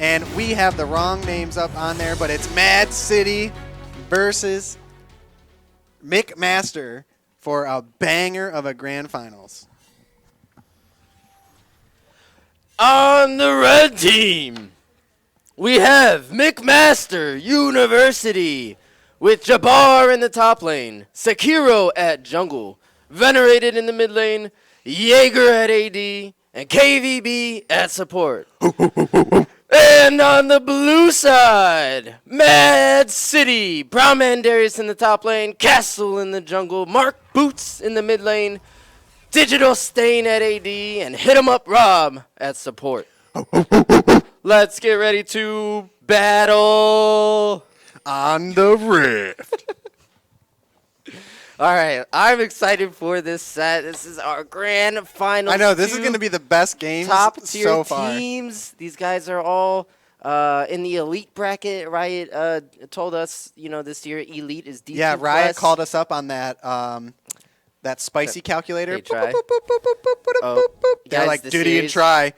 And we have the wrong names up on there, but it's MAAD City versus McMaster for a banger of a grand finals. On the red team, we have McMaster University with Jabbar in the top lane, Sekiro at jungle, Venerated in the mid lane, Jaeger at AD, and KVB at support. And on the blue side, MAAD City, Brown Man Darius in the top lane, Castle in the jungle, Mark Boots in the mid lane, Digital Stain at AD, and Hit 'em Up Rob at support. Let's get ready to battle On the Rift. All right, I'm excited for this set. This is our grand final. I know, this is going to be the best game top tier so far. teams. These guys are all in the elite bracket. Riot told us, this year elite is D2+. Yeah, Riot called us up on that that spicy calculator. Hey, try. They're Guys, like, this duty and is try.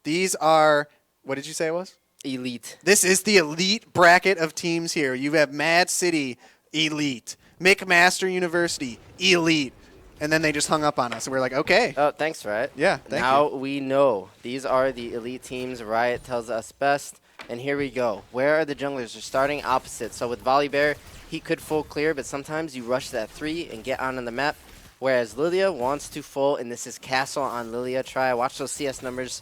These are, what did you say it was? elite. This is the elite bracket of teams here. You have MAAD City, elite. McMaster University, elite. And then they just hung up on us. And we're like, okay. Oh, thanks, Riot. Yeah, thank you. Now we know. These are the elite teams. Riot tells us best. And here we go. Where are the junglers? They're starting opposite. So with Volibear, he could full clear, but sometimes you rush that 3 and get on the map. Whereas Lilia wants to full, and this is Castle on Lilia. Try. Watch those CS numbers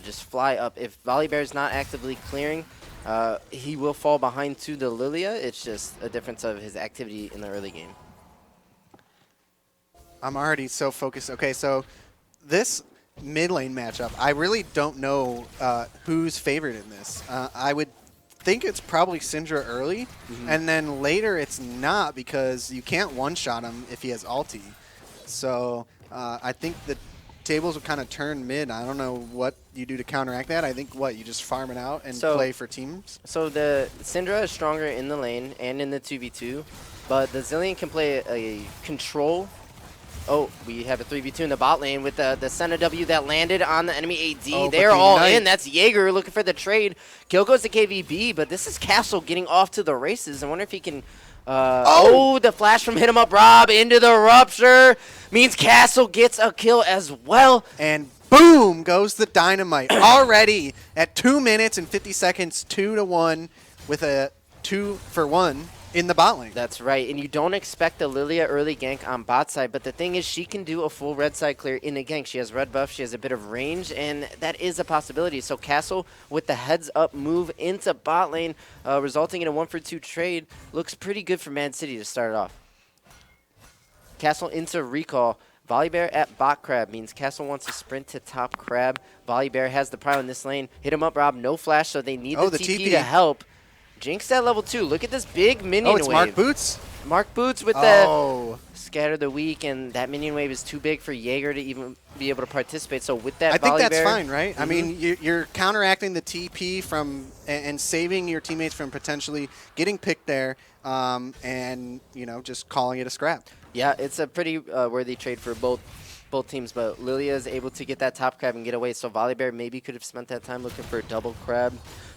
just fly up. If Volibear is not actively clearing, he will fall behind to the Lilia. It's just a difference of his activity in the early game. I'm already so focused. Okay, so this mid lane matchup, I really don't know who's favored in this. I would think it's probably Syndra early, and then later it's not because you can't one-shot him if he has ulti. So I think the tables will kind of turn mid. I don't know what you do to counteract that. I think, you just farm it out and play for teams? So the Syndra is stronger in the lane and in the 2v2, but the Zilean can play a control. Oh, we have a 3v2 in the bot lane with the Senna W that landed on the enemy AD. Oh, they're all in. That's Jaeger looking for the trade. Kill goes to KVB, but this is Castle getting off to the races. I wonder if he can... the flash from Hit 'em Up Rob into the Rupture means Castle gets a kill as well. And boom goes the dynamite. Already at 2 minutes and 50 seconds, 2-1 with a 2-for-1 in the bot lane. That's right, and you don't expect a Lilia early gank on bot side, but the thing is she can do a full red side clear in a gank. She has red buff, she has a bit of range, and that is a possibility. So Castle with the heads up move into bot lane, resulting in a 1-for-2 trade, looks pretty good for MAAD City to start it off. Castle into recall. Volibear at bot crab means Castle wants to sprint to top crab. Volibear has the prio in this lane. Hit 'em up, Rob. No flash, so they need the TP to help. Jinx at level 2. Look at this big minion wave. Oh, it's Mark Boots? Mark Boots with the scatter the weak, and that minion wave is too big for Jaeger to even be able to participate. So with that, I think that's fine, right? I mean, you're counteracting the TP from and saving your teammates from potentially getting picked there, and just calling it a scrap. Yeah, it's a pretty worthy trade for both teams, but Lilia is able to get that top crab and get away. So Volibear maybe could have spent that time looking for a double crab.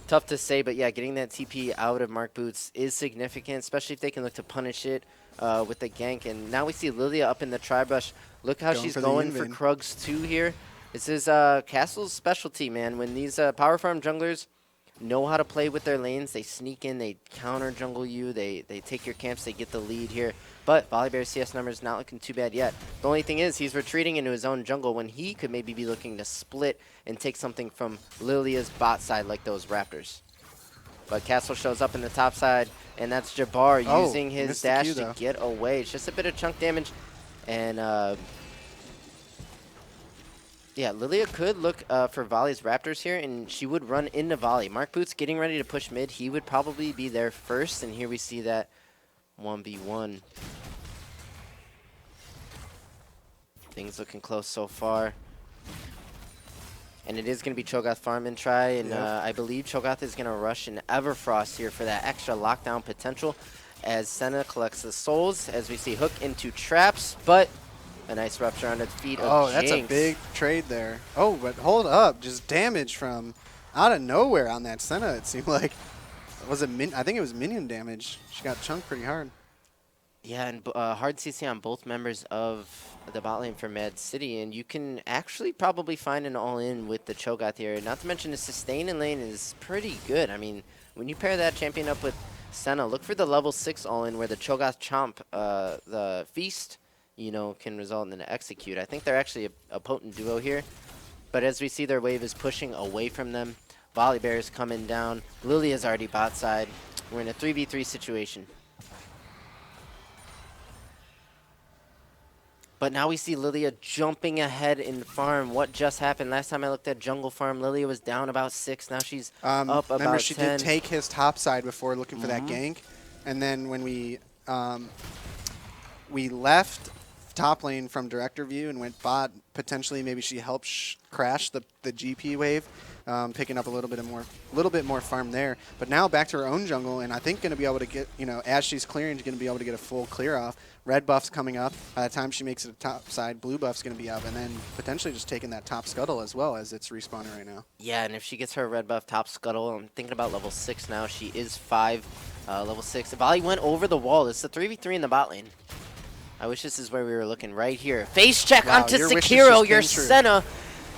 Tough to say, but yeah, getting that TP out of Mark Boots is significant, especially if they can look to punish it with the gank. And now we see Lilia up in the tri-brush. Look how she's going for Krugs 2 here. This is Castle's specialty, man. When these power farm junglers know how to play with their lanes, they sneak in, they counter jungle you, they take your camps, they get the lead here. But Volibear's CS numbers not looking too bad yet. The only thing is he's retreating into his own jungle when he could maybe be looking to split and take something from Lilia's bot side like those Raptors. But Castle shows up in the top side, and that's Jabbar using his dash to get away. It's just a bit of chunk damage. And yeah, Lilia could look for Volley's Raptors here, and she would run into Volley. Mark Boots getting ready to push mid. He would probably be there first, and here we see that 1v1. Things looking close so far. And it is going to be Cho'Gath farm and try, and I believe Cho'Gath is going to rush in Everfrost here for that extra lockdown potential as Senna collects the souls, as we see Hook into traps, but a nice rupture on the feet of Jinx. That's a big trade there. Oh, but hold up. Just damage from out of nowhere on that Senna, it seemed like. Was it I think it was minion damage. She got chunked pretty hard. Yeah, and hard CC on both members of the bot lane for MAAD City, and you can actually probably find an all-in with the Cho'Gath here. Not to mention the sustain in lane is pretty good. I mean, when you pair that champion up with Senna, look for the level 6 all-in where the Cho'Gath Chomp, the Feast, you know, can result in an Execute. I think they're actually a potent duo here, but as we see, their wave is pushing away from them. Volibear is coming down. Lilia's already bot side. We're in a 3v3 situation. But now we see Lilia jumping ahead in farm. What just happened? Last time I looked at jungle farm, Lilia was down about 6. Now she's up about 10. Remember, she did take his top side before looking for that gank. And then when we left top lane from director view and went bot, potentially maybe she helped crash the GP wave, picking up a little bit more farm there. But now back to her own jungle, and I think going to be able to get, you know, as she's clearing, she's going to be able to get a full clear off. Red buff's coming up. By the time she makes it a top side, blue buff's going to be up, and then potentially just taking that top scuttle as well, as it's respawning right now. Yeah, and if she gets her red buff top scuttle, I'm thinking about level 6 now. She is 5, level 6. Volley went over the wall. It's a 3v3 in the bot lane. I wish this is where we were looking, right here. Face check onto Sekiro. Your Senna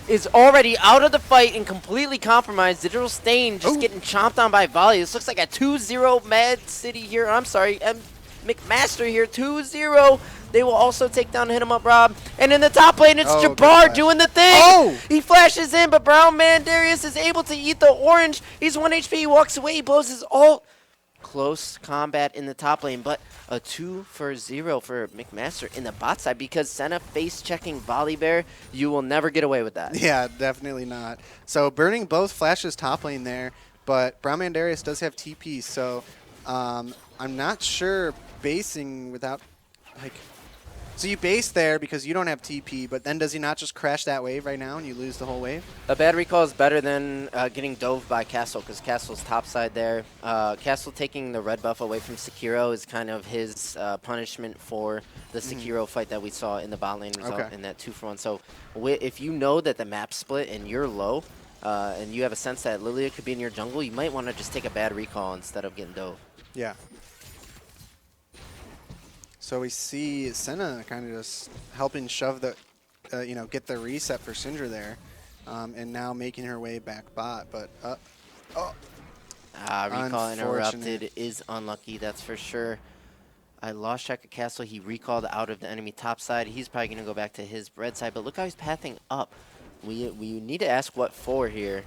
is already out of the fight and completely compromised. Digital Stain just getting chomped on by Volley. This looks like a 2-0 MAAD City here. I'm sorry, McMaster here, 2-0. They will also take down Hit 'em Up Rob. And in the top lane, it's Jabbar doing the thing. He flashes in, but Brown Man Darius is able to eat the orange. He's 1 HP. He walks away. He blows his ult. Close combat in the top lane, but a 2-0 for McMaster in the bot side because Senna face checking Volibear. You will never get away with that. Yeah, definitely not. So burning both flashes top lane there, but Brown Man Darius does have TP, so I'm not sure basing without, like, so you base there because you don't have TP, but then does he not just crash that wave right now and you lose the whole wave? A bad recall is better than getting dove by Castle because Castle's topside there. Castle taking the red buff away from Sekiro is kind of his punishment for the Sekiro fight that we saw in the bot lane result in that 2-for-1. So if you know that the map split and you're low and you have a sense that Lilia could be in your jungle, you might want to just take a bad recall instead of getting dove. Yeah. So we see Senna kind of just helping shove the, you know, get the reset for Syndra there, and now making her way back bot. But recall interrupted is unlucky, that's for sure. I lost track of Castle. He recalled out of the enemy top side. He's probably going to go back to his red side, but look how he's pathing up. We need to ask what for here.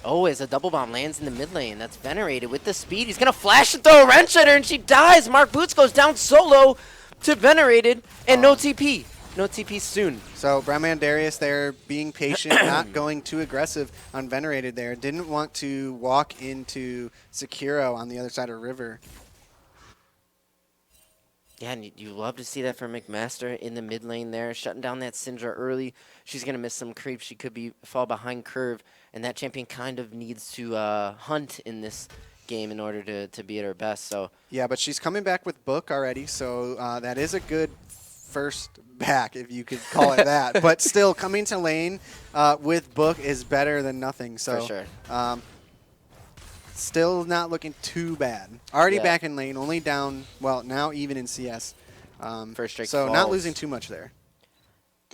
Oh, as a double bomb lands in the mid lane. That's Venerated with the speed. He's going to flash and throw a wrench at her, and she dies. Mark Boots goes down solo to Venerated, and no TP. No TP soon. So Brown Man Darius there being patient, not going too aggressive on Venerated there. Didn't want to walk into Sekiro on the other side of river. Yeah, and you love to see that from McMaster in the mid lane there, shutting down that Syndra early. She's going to miss some creep. She could fall behind curve, and that champion kind of needs to hunt in this game in order to be at her best. So yeah, but she's coming back with Book already, so that is a good first back, if you could call it that. But still, coming to lane with Book is better than nothing. So for sure. Still not looking too bad. Already back in lane, only down, well, now even in CS. First strike so falls. not losing too much there.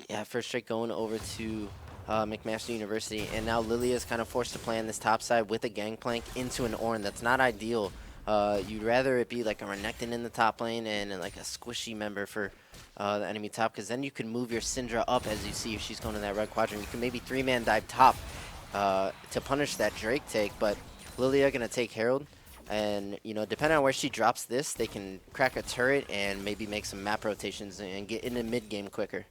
Yeah, first strike going over to McMaster University, and now Lilia is kind of forced to play on this top side with a gangplank into an Ornn. That's not ideal. You'd rather it be like a Renekton in the top lane and like a squishy member for the enemy top, because then you can move your Syndra up, as you see if she's going to that red quadrant. You can maybe 3-man dive top to punish that Drake take, but Lilia going to take Herald, and you know, depending on where she drops this, they can crack a turret and maybe make some map rotations and get into mid game quicker.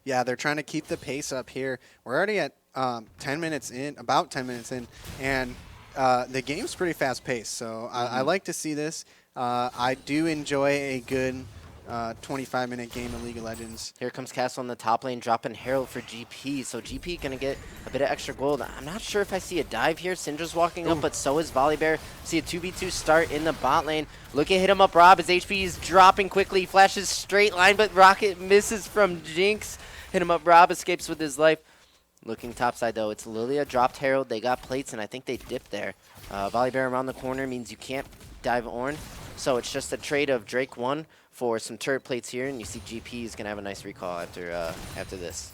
Yeah, they're trying to keep the pace up here. We're already at 10 minutes in, about 10 minutes in, and the game's pretty fast paced. So I like to see this. I do enjoy a good 25-minute game of League of Legends. Here comes Castle in the top lane, dropping Herald for GP. So GP going to get a bit of extra gold. I'm not sure if I see a dive here. Syndra's walking up, but so is Volibear. See a 2v2 start in the bot lane. Look at Hit 'em Up Rob. His HP is dropping quickly. He flashes straight line, but Rocket misses from Jinx. Hit 'em Up Rob escapes with his life. Looking topside, though, it's Lilia dropped Herald. They got plates, and I think they dipped there. Volibear around the corner means you can't dive Ornn. So it's just a trade of Drake 1 for some turret plates here, and you see GP is going to have a nice recall after this.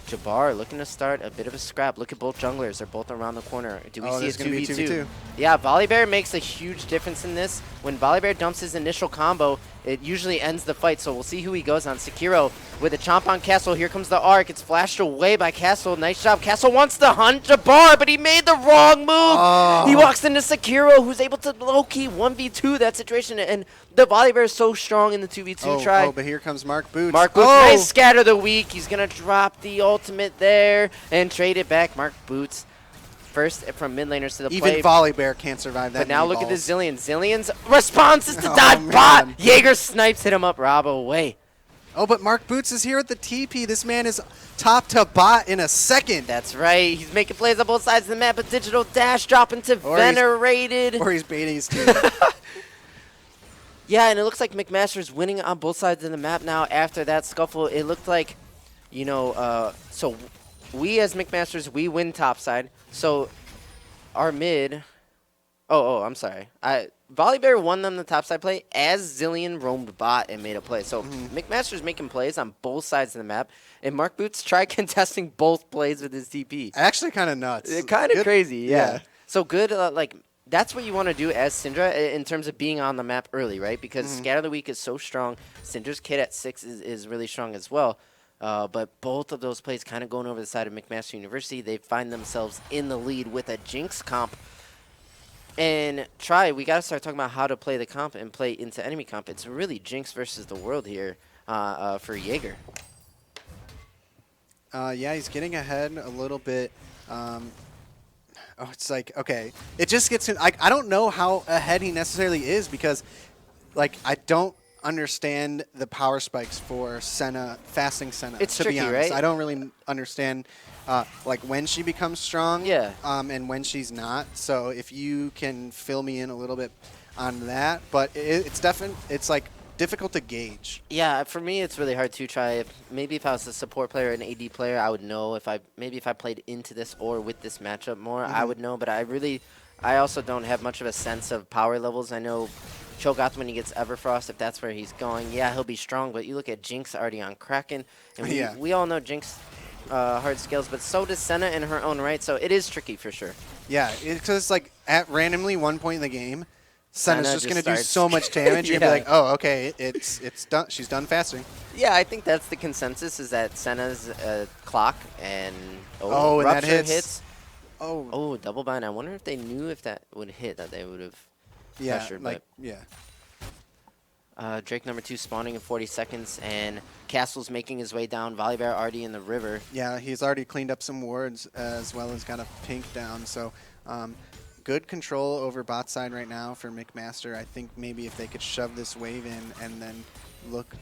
Jabbar looking to start a bit of a scrap. Look at both junglers. They're both around the corner. Do we see a 2v2? Yeah, Volibear makes a huge difference in this. When Volibear dumps his initial combo, it usually ends the fight. So we'll see who he goes on. Sekiro with a chomp on Castle. Here comes the arc. It's flashed away by Castle. Nice job. Castle wants to hunt Jabbar, but he made the wrong move. Oh. He walks into Sekiro, who's able to low-key 1v2 that situation. And the Volibear is so strong in the 2v2 try. Oh, but here comes Mark Boots. Mark Boots, nice scatter the weak. He's going to drop the ultimate there and trade it back. Mark Boots, first from mid laners to the play. Even Volibear can't survive that. But now look at this Zillion. Zillion's response is to dive bot. Jaeger snipes, hit him up, Rob away. Oh, but Mark Boots is here at the TP. This man is top to bot in a second. That's right. He's making plays on both sides of the map. A digital dash dropping to Venerated. Or he's baiting his team. Yeah, and it looks like McMaster's winning on both sides of the map now. After that scuffle, it looked like, you know, so we as McMasters, we win topside. So our mid, I'm sorry. Volibear won them the topside play as Zillion roamed bot and made a play. So McMaster's making plays on both sides of the map, and Mark Boots tried contesting both plays with his TP. Actually kind of nuts. Kind of crazy, yeah. So good, like, that's what you want to do as Syndra in terms of being on the map early, right? Because Scatter the Weak is so strong. Syndra's kit at 6 is really strong as well. But both of those plays kind of going over the side of McMaster University. They find themselves in the lead with a Jinx comp. And we got to start talking about how to play the comp and play into enemy comp. It's really Jinx versus the world here for Jaeger. Yeah, he's getting ahead a little bit. It's like, okay. It just gets I don't know how ahead he necessarily is because, like, I don't understand the power spikes for Senna, fasting Senna. It's to tricky, be honest. right? I don't really understand, like, when she becomes strong and when she's not. So if you can fill me in a little bit on that. But it's definitely, it's, like, difficult to gauge. Yeah, for me, it's really hard to try. Maybe if I was a support player, an AD player, I would know. If I played into this or with this matchup more, I would know. But I also don't have much of a sense of power levels. I know Cho'Gath, when he gets Everfrost, if that's where he's going, yeah, he'll be strong. But you look at Jinx already on Kraken, and we all know Jinx hard skills, but so does Senna in her own right. So it is tricky for sure. Yeah, because like at randomly one point in the game, Senna's just going to do so much damage. You're going to be like, oh, okay, it's done. She's done fasting. Yeah, I think that's the consensus, is that Senna's clock and and Rupture that hits. Oh, double bind. I wonder if they knew if that would hit, that they would have pressured. Like, Drake number 2 spawning in 40 seconds, and Castle's making his way down. Volibear already in the river. Yeah, he's already cleaned up some wards as well as got a pink down. So good control over bot side right now for McMaster. I think maybe if they could shove this wave in and then look.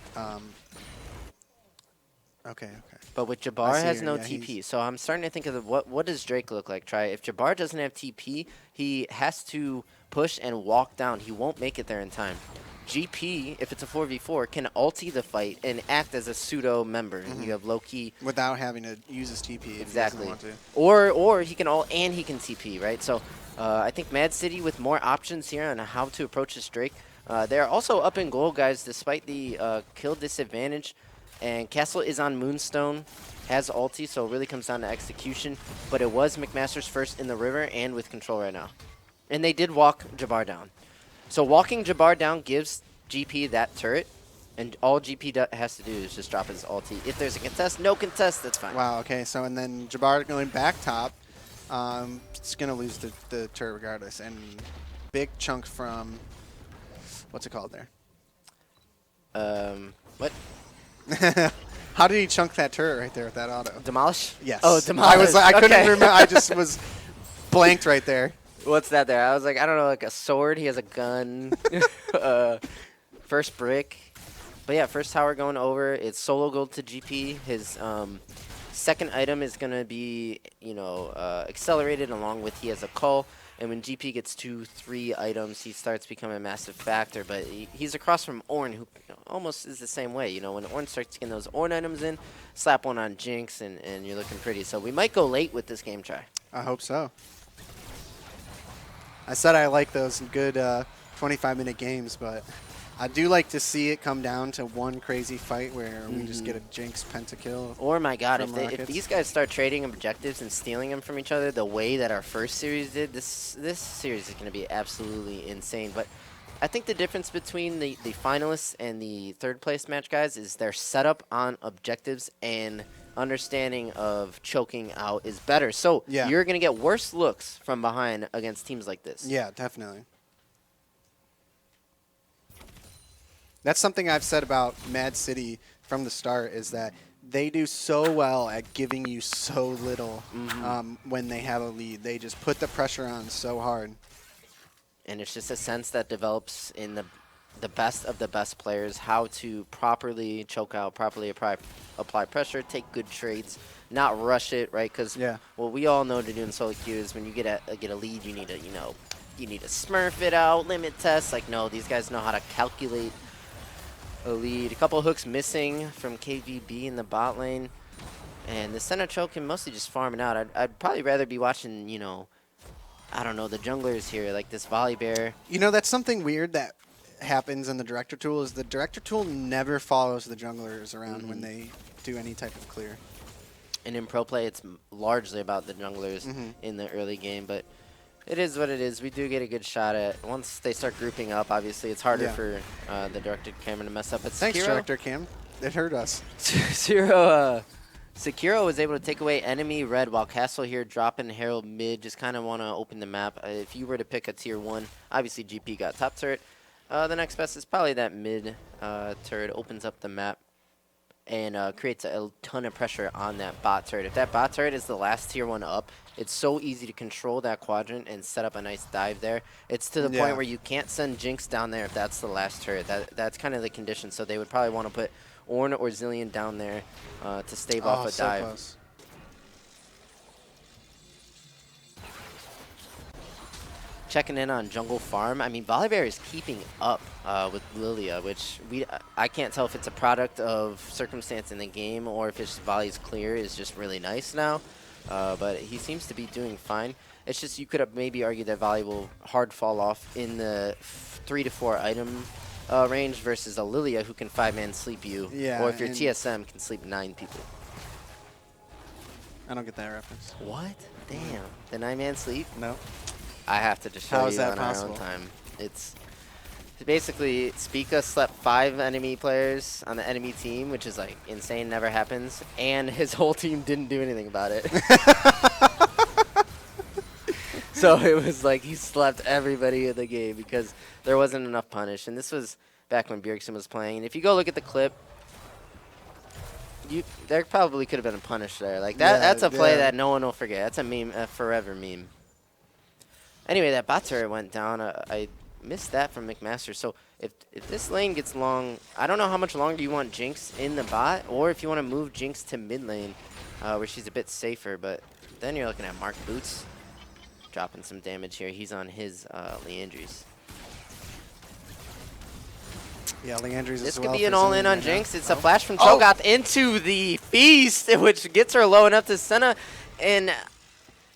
Okay. But with Jabbar has no TP, so I'm starting to think of what does Drake look like? If Jabbar doesn't have TP, he has to push and walk down. He won't make it there in time. GP, if it's a 4v4, can ulti the fight and act as a pseudo member. You have low-key without having to use his TP. Exactly. If he doesn't want to. Or he can ult and he can TP, right? So I think MAAD City with more options here on how to approach this Drake. They're also up in gold, guys, despite the kill disadvantage. And Castle is on Moonstone, has ulti, so it really comes down to execution. But it was McMaster's first in the river and with control right now. And they did walk Jabbar down. So walking Jabbar down gives GP that turret, and all GP has to do is just drop his ulti. If there's a contest, no contest, that's fine. Wow, okay, so and then Jabbar going back top, it's going to lose the turret regardless. And big chunk from, what's it called there? What? How did he chunk that turret right there with that auto? Demolish? Yes. Oh, demolish. I couldn't remember. I just was blanked right there. What's that there? I was like, I don't know, like a sword. He has a gun. First brick. But yeah, first tower going over. It's solo gold to GP. His second item is going to be, accelerated along with he has a call. And when GP gets 2-3 items, he starts becoming a massive factor. But he's across from Ornn, who almost is the same way. When Ornn starts getting those Ornn items in, slap one on Jinx, and you're looking pretty. So we might go late with this game try. I hope so. I said I like those good 25-minute games, but I do like to see it come down to one crazy fight where we just get a Jinx pentakill. Or, my God, if these guys start trading objectives and stealing them from each other the way that our first series did, this series is going to be absolutely insane. But I think the difference between the finalists and the third-place match guys is their setup on objectives and understanding of choking out is better. So you're going to get worse looks from behind against teams like this. Yeah, definitely. That's something I've said about MAAD City from the start is that they do so well at giving you so little when they have a lead. They just put the pressure on so hard. And it's just a sense that develops in the best of the best players how to properly choke out, properly apply pressure, take good trades, not rush it, right? Because what we all know to do in solo queue is when you get a lead, you need to you need to smurf it out, limit test. Like no, these guys know how to calculate a lead. A couple hooks missing from KVB in the bot lane, and the center choke can mostly just farm it out. I'd probably rather be watching I don't know, the junglers here, like this Volibear. That's something weird that happens in the director tool is the director tool never follows the junglers around when they do any type of clear. And in pro play, it's largely about the junglers in the early game, but it is what it is. We do get a good shot at once they start grouping up. Obviously, it's harder for the director camera to mess up. But thanks, director cam. It hurt us. Sekiro was able to take away enemy red while Castle here dropping Herald mid. Just kind of want to open the map. If you were to pick a tier 1, obviously GP got top turret. The next best is probably that mid turret. Opens up the map and creates a ton of pressure on that bot turret. If that bot turret is the last tier 1 up, it's so easy to control that quadrant and set up a nice dive there. It's to the point where you can't send Jinx down there if that's the last turret. That's kind of the condition. So they would probably want to put Ornn or Zilean down there to stave off a dive. Close. Checking in on jungle farm. I mean, Volibear is keeping up with Lilia, which I can't tell if it's a product of circumstance in the game or if it's Volley's clear is just really nice now. But he seems to be doing fine. It's just you could have maybe argued that Volley will hard fall off in the 3 to 4 item range versus a Lilia who can 5-man sleep you. Yeah, or if your TSM can sleep 9 people. I don't get that reference. What? Damn. The 9-man sleep? No. I have to just show you on our own time. It's basically Spica slept 5 enemy players on the enemy team, which is like insane, never happens, and his whole team didn't do anything about it. So it was like he slept everybody in the game because there wasn't enough punish. And this was back when Bjergsen was playing. And if you go look at the clip, there probably could have been a punish there. Like that's a play that no one will forget. That's a meme, a forever meme. Anyway, that bot turret went down. I missed that from McMaster. So if this lane gets long, I don't know how much longer you want Jinx in the bot, or if you want to move Jinx to mid lane, where she's a bit safer. But then you're looking at Mark Boots dropping some damage here. He's on his Leandries. Yeah, Leandries This as could well be an all-in on Jinx. It's a flash from Oh. Cho'Gath into the Feast, which gets her low enough to Senna. And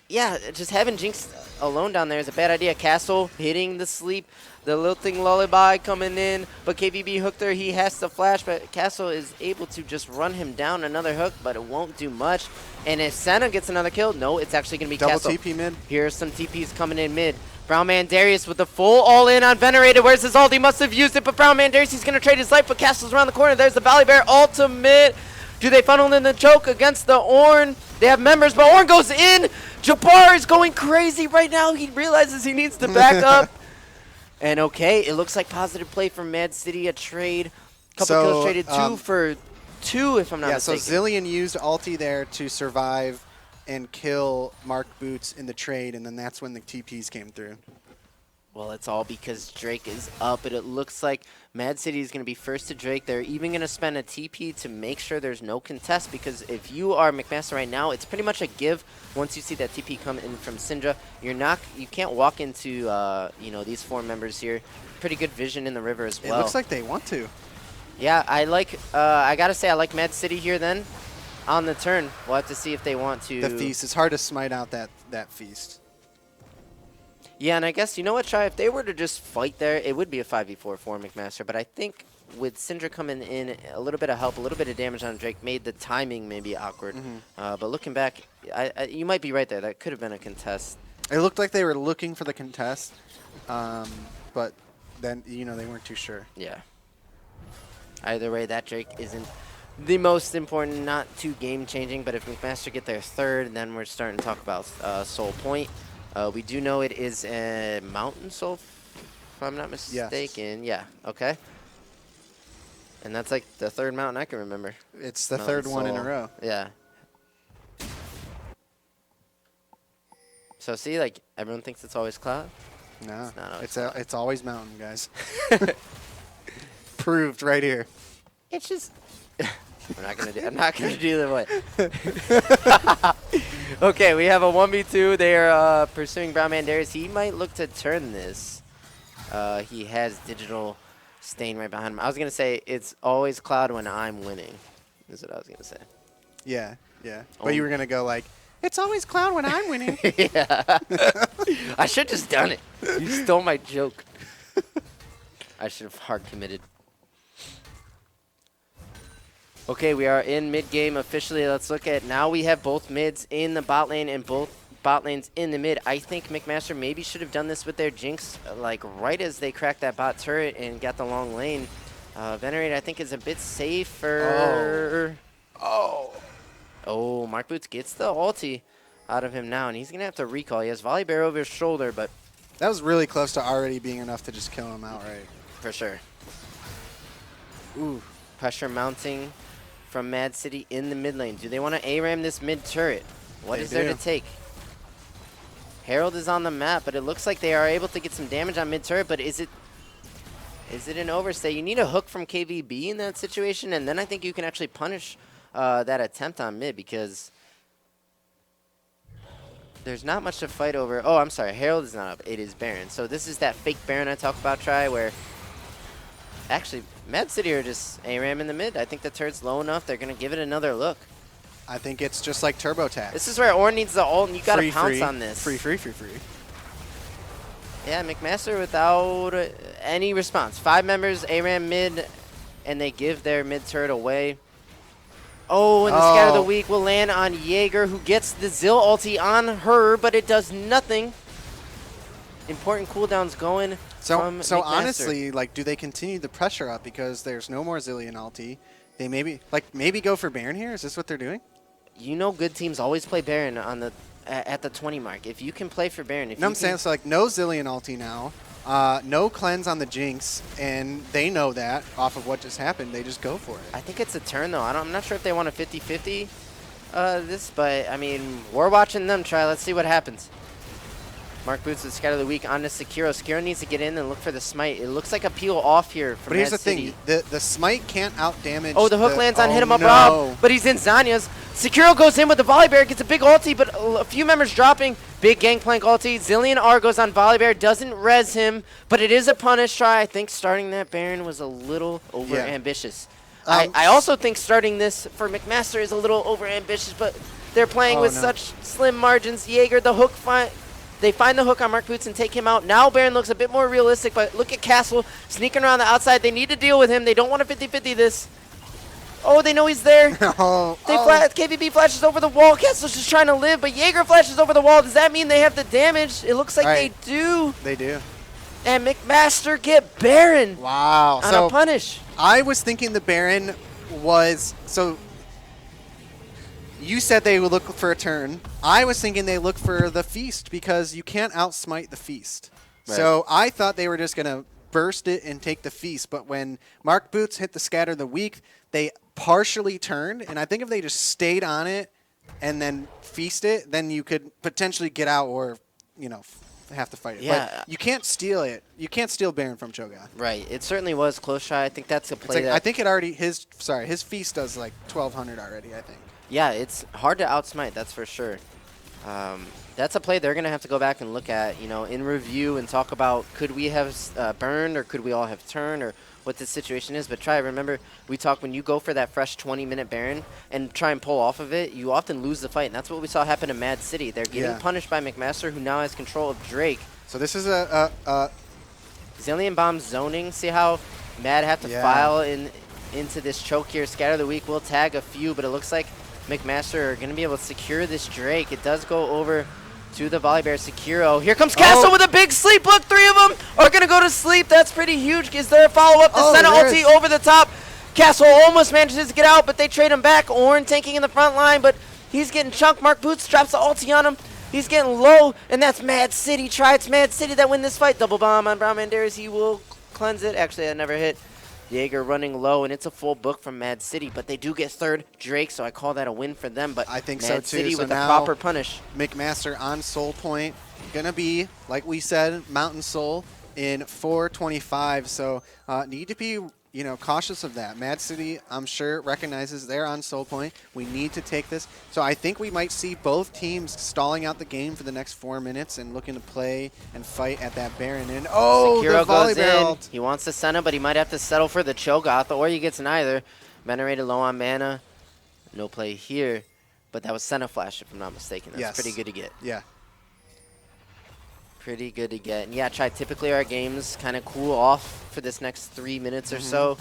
yeah, just having Jinx alone down there is a bad idea. Castle hitting the sleep, the lilting lullaby coming in, but KVB hooked her. He has to flash, but Castle is able to just run him down another hook, but it won't do much. And if Senna gets another kill, no, it's actually going to be Double Castle. TP mid. Here's some TPs coming in mid. Brown Man Darius with the full all-in on Venerated. Where's his ult? He must have used it, but Brown Man Darius, he's going to trade his life, but Castle's around the corner. There's the Volibear ultimate. Do they funnel in the choke against the Ornn? They have members, but Ornn goes in. Jabbar is going crazy right now. He realizes he needs to back up. And okay, it looks like positive play from MAAD City, a trade. Couple kills traded, 2 for 2, if I'm not mistaken. So Zilean used ulti there to survive and kill Mark Boots in the trade, and then that's when the TPs came through. Well, it's all because Drake is up, but it looks like Mad City is going to be first to Drake. They're even going to spend a TP to make sure there's no contest, because if you are McMaster right now, it's pretty much a give. Once you see that TP come in from Syndra, you can't walk into these 4 members here. Pretty good vision in the river as well. It looks like they want to. Yeah, I gotta say I like Mad City here. Then on the turn, we'll have to see if they want to. The feast. It's hard to smite out that feast. Yeah, and I guess, you know what, Try? If they were to just fight there, it would be a 5v4 for McMaster. But I think with Syndra coming in, a little bit of help, a little bit of damage on Drake made the timing maybe awkward. But looking back, you might be right there. That could have been a contest. It looked like they were looking for the contest, but then, they weren't too sure. Yeah. Either way, that Drake isn't the most important, not too game-changing. But if McMaster get their third, then we're starting to talk about Soul Point. We do know it is a Mountain Soul, if I'm not mistaken. Yes. Yeah, okay. And that's like the third mountain I can remember. It's the Mountain third one in a Soul. row. Yeah. So see, like, everyone thinks it's always cloud. No, It's not always it's always mountain, guys. Proved right here. It's just... I'm not gonna do the one. Okay, we have a 1v2. They are pursuing Brown Man Darius. He might look to turn this. He has digital stain right behind him. I was gonna say it's always cloud when I'm winning. Is what I was gonna say. Yeah. But you were gonna go like, it's always cloud when I'm winning. Yeah. I should just done it. You stole my joke. I should have hard committed. Okay, we are in mid-game officially. Let's look at now. We have both mids in the bot lane and both bot lanes in the mid. I think McMaster maybe should have done this with their Jinx, like right as they cracked that bot turret and got the long lane. Venerate, I think, is a bit safer. Oh, Mark Boots gets the ulti out of him now, and he's going to have to recall. He has Volley Bear over his shoulder, but... That was really close to already being enough to just kill him outright. For sure. Ooh, pressure mounting from Mad City in the mid lane. Do they want to ARAM this mid turret? What is there to take? Herald is on the map, but it looks like they are able to get some damage on mid turret, but is it an overstay? You need a hook from KVB in that situation, and then I think you can actually punish that attempt on mid, because there's not much to fight over. Oh, I'm sorry. Herald is not up. It is Baron. So this is that fake Baron I talk about, Try, where actually Mad City are just ARAM in the mid. I think the turret's low enough. They're going to give it another look. I think it's just like Turbo Tax. This is where Ornn needs the ult, and you got to pounce on this. Free. Yeah, McMaster without any response. 5 members, ARAM mid, and they give their mid turret away. Oh, and the Scatter of the Week will land on Jaeger, who gets the Zill ulti on her, but it does nothing. Important cooldowns going from McMaster. Honestly, like, do they continue the pressure up because there's no more Zillion ulti? They maybe go for Baron here? Is this what they're doing? You know, good teams always play Baron on at the 20 mark. If you can play for Baron, I'm saying, so like no Zillion ulti now, no cleanse on the Jinx, and they know that off of what just happened. They just go for it. I think it's a turn though. I'm not sure if they want a 50-50 this, but I mean, we're watching them try. Let's see what happens. Mark Boots with Scatter of the Week onto Sekiro. Sekiro needs to get in and look for the smite. It looks like a peel off here from But here's Mad the City. thing. The smite can't out-damage. Oh, the hook lands on Hit 'em Up no. Rob, but he's in Zanya's. Sekiro goes in with the Volley Bear, gets a big ulti, but a few members dropping. Big Gangplank ulti. Zillion R goes on Volley Bear, doesn't res him, but it is a punish try. I think starting that Baron was a little over-ambitious. I also think starting this for McMaster is a little over-ambitious, but they're playing with such slim margins. Jaeger, the hook, they find the hook on Mark Boots and take him out. Now Baron looks a bit more realistic, but look at Castle sneaking around the outside. They need to deal with him. They don't want to 50-50 this. Oh, they know he's there. KVB flashes over the wall. Castle's just trying to live, but Jaeger flashes over the wall. Does that mean they have the damage? It looks like they do. They do. And McMaster get Baron. Wow. On a punish. I was thinking the Baron was... So you said they would look for a turn. I was thinking they look for the feast because you can't outsmite the feast. Right. So I thought they were just going to burst it and take the feast. But when Mark Boots hit the Scatter of the Week, they partially turned. And I think if they just stayed on it and then feast it, then you could potentially get out or, have to fight it. Yeah. But you can't steal it. You can't steal Baron from Cho'Gath. Right. It certainly was close shot. I think that's a play I think it already his feast does like 1,200 already. I think. Yeah, it's hard to outsmite. That's for sure. That's a play they're going to have to go back and look at, in review and talk about could we have burned or could we all have turned or what the situation is. But remember, we talked when you go for that fresh 20-minute Baron and try and pull off of it, you often lose the fight. And that's what we saw happen in MAAD City. They're getting punished by McMaster, who now has control of Drake. So this is Zillion Bomb zoning. See how MAAD have to file into this choke here. Scatter the Weak will tag a few, but it looks like McMaster are going to be able to secure this Drake. It does go over to the Volibear Sekiro. Here comes Castle with a big sleep. Look, 3 of them are going to go to sleep. That's pretty huge. Is there a follow-up? The Senna ulti over the top. Castle almost manages to get out, but they trade him back. Ornn tanking in the front line, but he's getting chunked. Mark Boots drops the ulti on him. He's getting low, and that's MAAD City. It's MAAD City that win this fight. Double bomb on Brown Banderas. He will cleanse it. Actually, that never hit. Jaeger running low, and it's a full book from MAAD City, but they do get third Drake, so I call that a win for them. But I think MAAD so too. City So with a now proper punish. McMaster on Soul Point, gonna be like we said, Mountain Soul in 425. So need to be cautious of that. MAAD City, I'm sure, recognizes they're on Soul Point. We need to take this. So I think we might see both teams stalling out the game for the next 4 minutes and looking to play and fight at that Baron. And Sekiro the goes Volibear in. ult. He wants the Senna, but he might have to settle for the Cho'Gath, or he gets neither. Venerated low on mana. No play here, but that was Senna Flash, if I'm not mistaken. That's pretty good to get. Yeah. Pretty good to get. And yeah, typically our games kind of cool off for this next 3 minutes or so.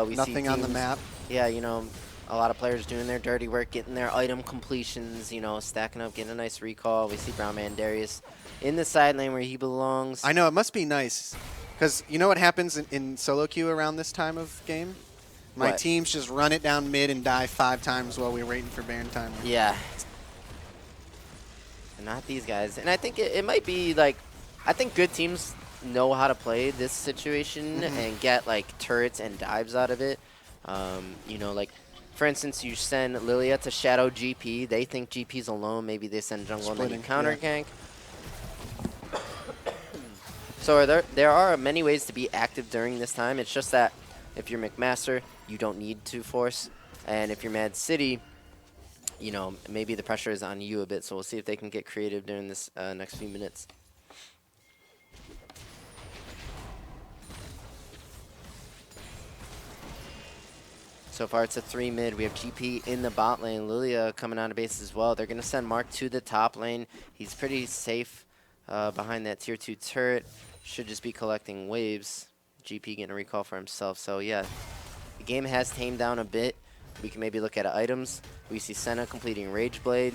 We Nothing see on the map. Yeah, a lot of players doing their dirty work, getting their item completions, stacking up, getting a nice recall. We see Brown Man Darius in the side lane where he belongs. I know, it must be nice. Because you know what happens in solo queue around this time of game? My teams just run it down mid and die 5 times while we're waiting for Baron time. Yeah. Not these guys. And I think it might be like, I think good teams know how to play this situation and get like turrets and dives out of it. Like for instance, you send Lilia to Shadow GP. They think GP's alone. Maybe they send jungle and then you counter gank. So there are many ways to be active during this time. It's just that if you're McMaster, you don't need to force. And if you're MAAD City, maybe the pressure is on you a bit, so we'll see if they can get creative during this next few minutes. So far, it's a 3 mid. We have GP in the bot lane. Lilia coming out of base as well. They're going to send Mark to the top lane. He's pretty safe behind that tier 2 turret. Should just be collecting waves. GP getting a recall for himself. So, yeah, the game has tamed down a bit. We can maybe look at items. We see Senna completing Rage Blade.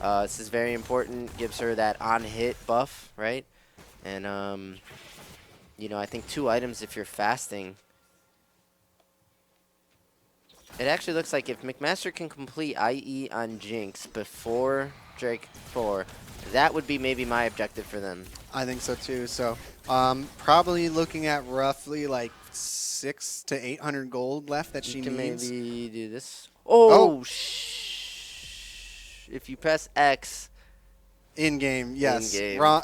This is very important. Gives her that on-hit buff, right? And, I think 2 items if you're fasting. It actually looks like if McMaster can complete IE on Jinx before Drake 4, that would be maybe my objective for them. I think so too. So probably looking at roughly like 600 to 800 gold left that she needs. Maybe do this. Oh, if you press X. In game, yes. In game. Wrong.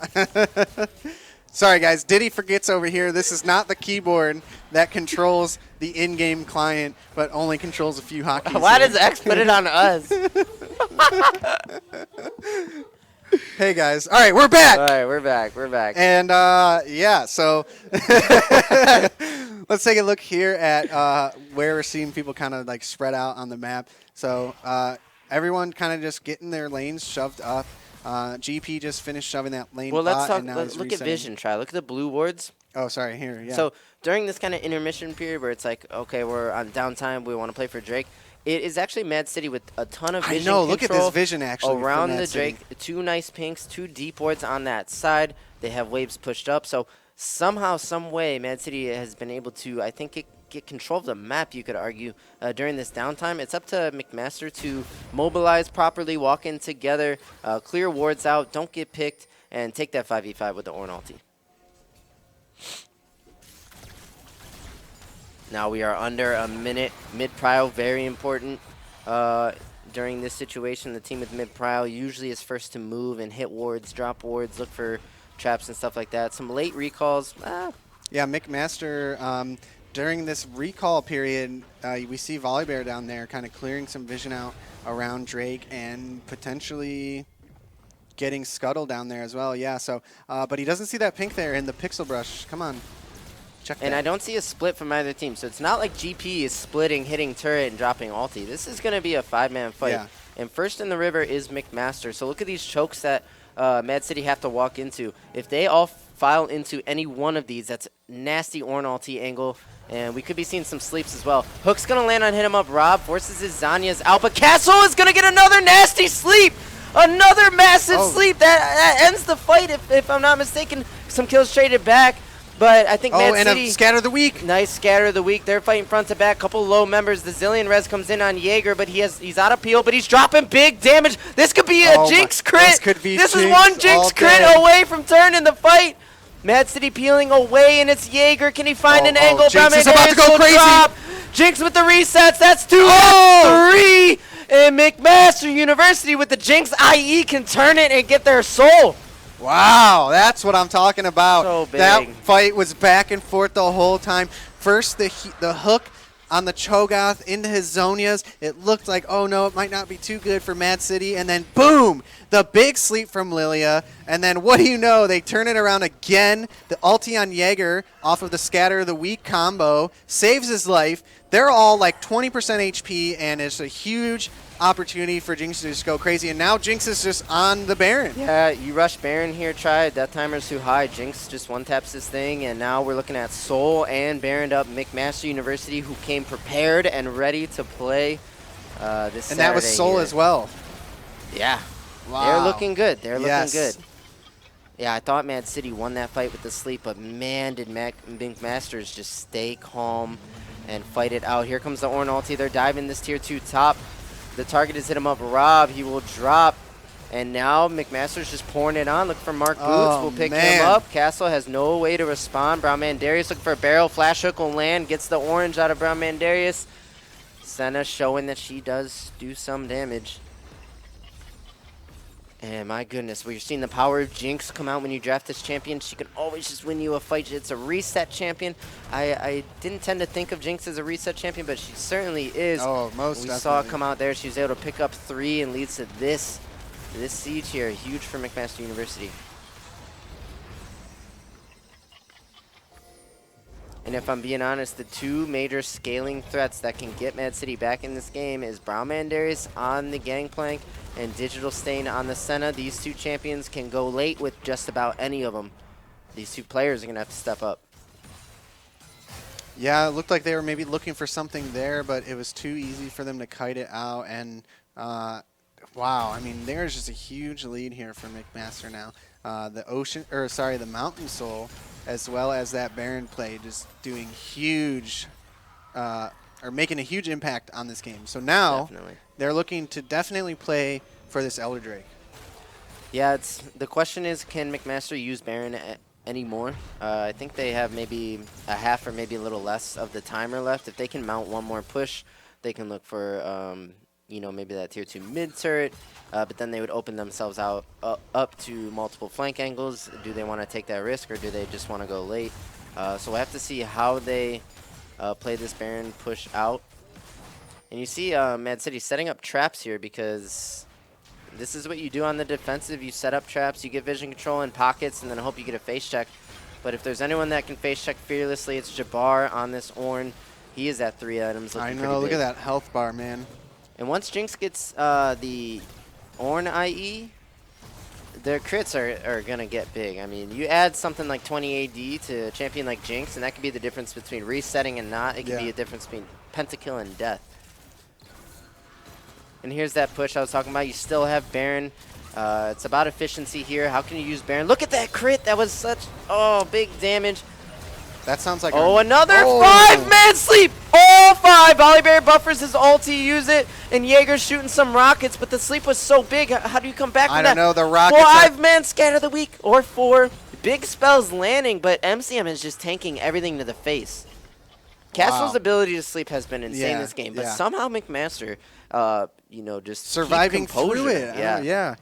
Sorry, guys. Diddy forgets over here. This is not the keyboard that controls the in-game client, but only controls a few hotkeys. Why does X put it on us? Hey, guys. All right, we're back. All right, we're back. We're back. And, yeah, so let's take a look here at where we're seeing people kind of, like, spread out on the map. So everyone kind of just getting their lanes shoved up. GP just finished shoving that lane. Well, let's talk. Let's look at Vision. Look at the blue wards. Oh, sorry. Here, yeah. So during this kind of intermission period where it's like, okay, we're on downtime, we want to play for Drake. It is actually MAAD City with a ton of vision. I know. Look at this vision actually around the Drake. Drake. 2 nice pinks, 2 deep wards on that side. They have waves pushed up. So somehow, some way, MAAD City has been able to, I think, get control of the map, you could argue, during this downtime. It's up to McMaster to mobilize properly, walk in together, clear wards out, don't get picked, and take that 5v5 with the Ornn ulti. Now we are under a minute. Mid-prio, very important during this situation. The team with mid-prio usually is first to move and hit wards, drop wards, look for traps and stuff like that. Some late recalls. Yeah, McMaster, during this recall period, we see Volibear down there kind of clearing some vision out around Drake and potentially getting Scuttle down there as well. Yeah, so, but he doesn't see that pink there in the Pixel Brush. Come on. Check And that. I don't see a split from either team, so it's not like GP is splitting, hitting turret, and dropping ulti. This is going to be a 5-man fight. Yeah. And first in the river is McMaster. So look at these chokes that Mad City have to walk into. If they all file into any one of these, that's nasty Ornn ulti angle. And we could be seeing some sleeps as well. Hook's going to land on hit him up. Rob forces his Zanya's out, but Castle is going to get another nasty sleep. Another massive sleep. That ends the fight, if I'm not mistaken. Some kills traded back. But I think Mad City... and a Scatter of the Week. Nice Scatter of the Week. They're fighting front to back. Couple low members. The Zillion Res comes in on Jaeger, but he's out of peel, but he's dropping big damage. This could be a Jinx crit. This could be This is Jinx one Jinx crit away from turning the fight. Mad City peeling away, and it's Jaeger. Can he find an angle? Jinx is about to go crazy. Drop. Jinx with the resets. That's 2 3. And McMaster University with the Jinx IE can turn it and get their soul. Wow, that's what I'm talking about. So big. That fight was back and forth the whole time. First, the hook on the Cho'Gath into his Zonias. It looked like, oh no, it might not be too good for Mad City. And then boom, the big sleep from Lilia. And then what do you know? They turn it around again. The ulti on Jaeger off of the Scatter of the Week combo saves his life. They're all like 20% HP, and it's a huge opportunity for Jinx to just go crazy. And now Jinx is just on the Baron. Yeah, you rush Baron here, try. Death timer's too high. Jinx just one-taps this thing, and now we're looking at Soul and Baron up McMaster University, who came prepared and ready to play this Saturday. And that was Soul here as well. Yeah. Wow. They're looking good. They're Yes. looking good. Yeah, I thought Mad City won that fight with the sleep, but man, did McMasters just stay calm and fight it out. Here comes the Ornn ulti. They're diving this tier 2 top. The target has hit him up. Rob, he will drop. And now McMaster's just pouring it on. Look for Mark Boots. Will pick him up. Castle has no way to respond. Brown Mandarius looking for a barrel. Flash hook will land. Gets the orange out of Brown Mandarius. Senna showing that she does do some damage. And my goodness, we're seeing the power of Jinx come out when you draft this champion. She can always just win you a fight. It's a reset champion. I didn't tend to think of Jinx as a reset champion, but she certainly is. Oh, most We definitely. saw it come out there. She was able to pick up 3 and leads to this siege here. Huge for McMaster University. And if I'm being honest, the 2 major scaling threats that can get Mad City back in this game is Brown Mandarius on the Gangplank and Digital Stain on the Senna. These 2 champions can go late with just about any of them. These 2 players are going to have to step up. Yeah, it looked like they were maybe looking for something there, but it was too easy for them to kite it out. And wow, I mean, there's just a huge lead here for McMaster now. The Mountain Soul, as well as that Baron play, just doing huge, or making a huge impact on this game. So now they're looking to definitely play for this Elder Drake. Yeah, the question is, can McMaster use Baron anymore? I think they have maybe a half or maybe a little less of the timer left. If they can mount one more push, they can look for maybe that tier 2 mid turret, but then they would open themselves out up to multiple flank angles. Do they want to take that risk, or do they just want to go late? So we'll have to see how they play this Baron push out. And you see Mad City setting up traps here, because this is what you do on the defensive. You set up traps, you get vision control in pockets, and then hope you get a face check. But if there's anyone that can face check fearlessly, it's Jabbar on this Ornn. He is at 3 items. I know, look at that health bar, man. And once Jinx gets the Ornn IE, their crits are going to get big. I mean, you add something like 20 AD to a champion like Jinx, and that could be the difference between resetting and not. It could be a difference between pentakill and death. And here's that push I was talking about. You still have Baron. It's about efficiency here. How can you use Baron? Look at that crit. That was such, big damage. That sounds like another 5-man sleep. All 5. Volibear buffers his ulti, use it, and Jaeger's shooting some rockets, but the sleep was so big. How do you come back from that? I don't know, the rockets. 5-man scatter of the week, or 4. Big spells landing, but MCM is just tanking everything to the face. Castle's ability to sleep has been insane this game, but somehow McMaster, just surviving keep composure. through it. Yeah.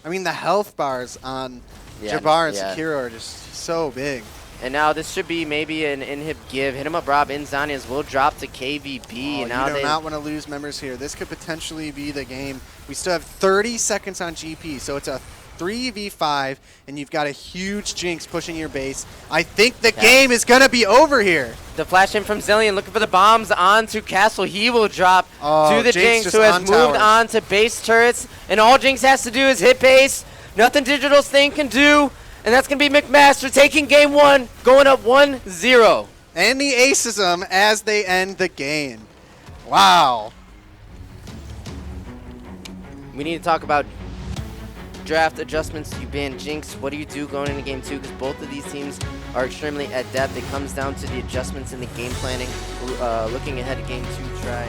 I mean, the health bars on Yeah, Jabbar and yeah. Sekiro are just so big. And now this should be maybe an inhib give. Hit him up, Rob. Inzanias will drop to KVB. Oh, and now you do not want to lose members here. This could potentially be the game. We still have 30 seconds on GP, so it's a 3v5, and you've got a huge Jinx pushing your base. I think the game is going to be over here. The flash in from Zillion looking for the bombs onto Castle. He will drop to the Jinx who has moved on to base turrets. And all Jinx has to do is hit base. Nothing Digital's thing can do. And that's going to be McMaster taking game 1, going up 1-0. And the aces as they end the game. Wow. We need to talk about draft adjustments. You ban Jinx. What do you do going into game 2? Because both of these teams are extremely adept. It comes down to the adjustments in the game planning. Looking ahead to game 2, try.